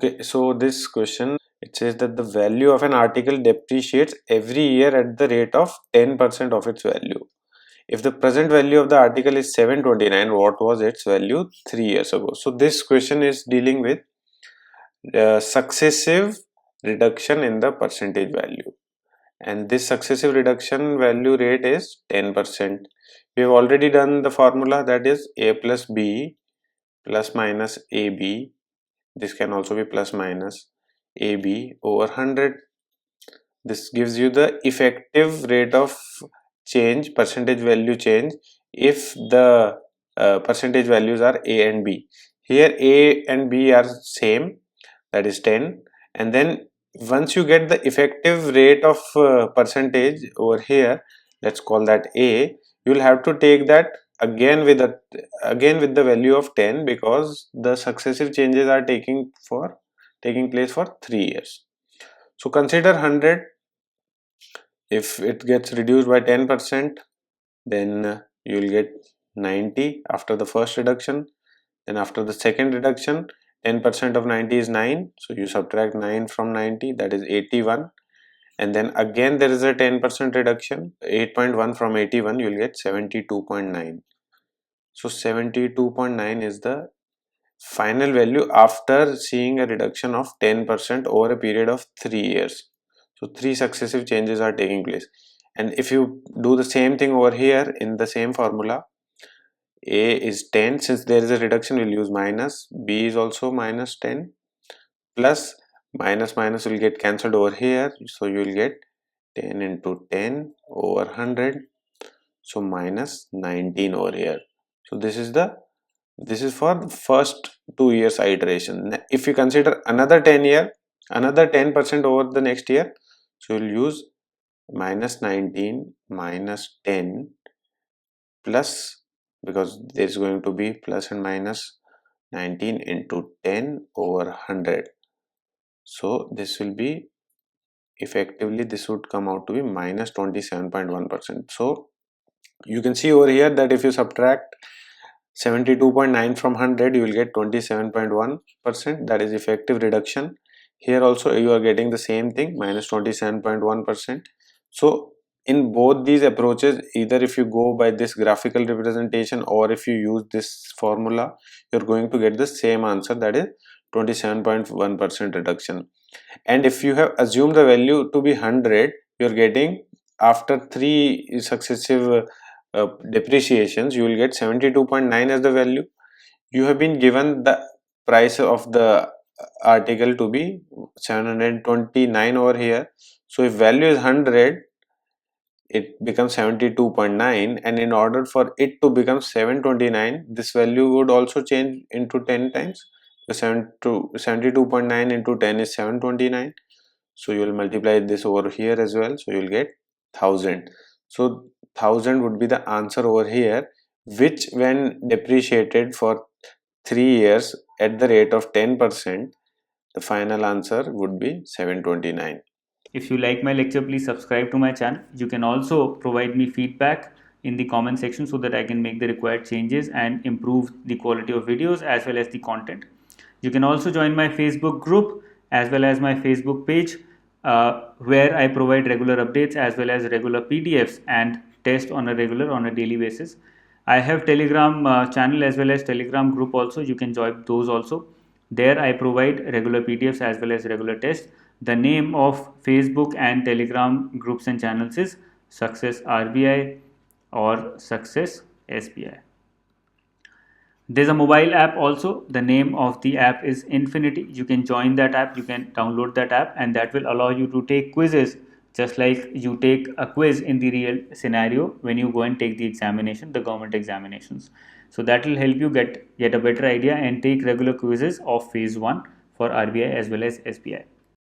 Okay, so this question, it says that the value of an article depreciates every year at the rate of 10% of its value. If the present value of the article is 729, what was its value 3 years ago? So this question is dealing with successive reduction in the percentage value, and this successive reduction value rate is 10%. We have already done the formula, that is a plus b plus minus ab. This can also be plus minus AB over 100. This gives you the effective rate of change, percentage value change, if the percentage values are A and B. Here A and B are same, that is 10, and then once you get the effective rate of percentage over here, let's call that A, you will have to take that again with the value of 10, because the successive changes are taking place for 3 years. So consider 100. If it gets reduced by 10%, then you will get 90 after the first reduction. Then after the second reduction, 10% of 90 is 9, so you subtract 9 from 90, that is 81. And then again there is a 10% reduction, 8.1 from 81, you will get 72.9. So 72.9 is the final value after seeing a reduction of 10% over a period of 3 years. So 3 successive changes are taking place. And if you do the same thing over here in the same formula, A is 10, since there is a reduction we'll use minus, B is also minus 10, plus minus minus will get cancelled over here, so you will get 10 into 10 over 100, so minus 19 over here. So this is for the first 2 years iteration. If you consider another 10% over the next year, so you'll use minus 19 minus 10 plus, because there is going to be plus and minus, 19 into 10 over 100. So this will be effectively, this would come out to be minus 27.1%. So you can see over here that if you subtract 72.9 from 100, you will get 27.1%, that is effective reduction. Here also you are getting the same thing, minus 27.1%. So in both these approaches, either if you go by this graphical representation or if you use this formula, you're going to get the same answer, that is 27.1% reduction. And if you have assumed the value to be 100, you're getting, after 3 successive depreciations, you will get 72.9 as the value. You have been given the price of the article to be 729 over here. So if value is 100, it becomes 72.9, and in order for it to become 729, this value would also change into 10 times. So 72.9 into 10 is 729. So you will multiply this over here as well, so you will get 1000. So 1000 would be the answer over here, which when depreciated for 3 years at the rate of 10%, the final answer would be 729. If you like my lecture, please subscribe to my channel. You can also provide me feedback in the comment section so that I can make the required changes and improve the quality of videos as well as the content. You can also join my Facebook group as well as my Facebook page, where I provide regular updates as well as regular PDFs and test on a daily basis. I have Telegram channel as well as Telegram group also. You can join those also. There I provide regular PDFs as well as regular tests. The name of Facebook and Telegram groups and channels is Success RBI or Success SBI. There's a mobile app also. The name of the app is Infinity. You can join that app, you can download that app, and that will allow you to take quizzes just like you take a quiz in the real scenario when you go and take the examination, the government examinations. So that will help you get a better idea and take regular quizzes of phase 1 for RBI as well as SBI.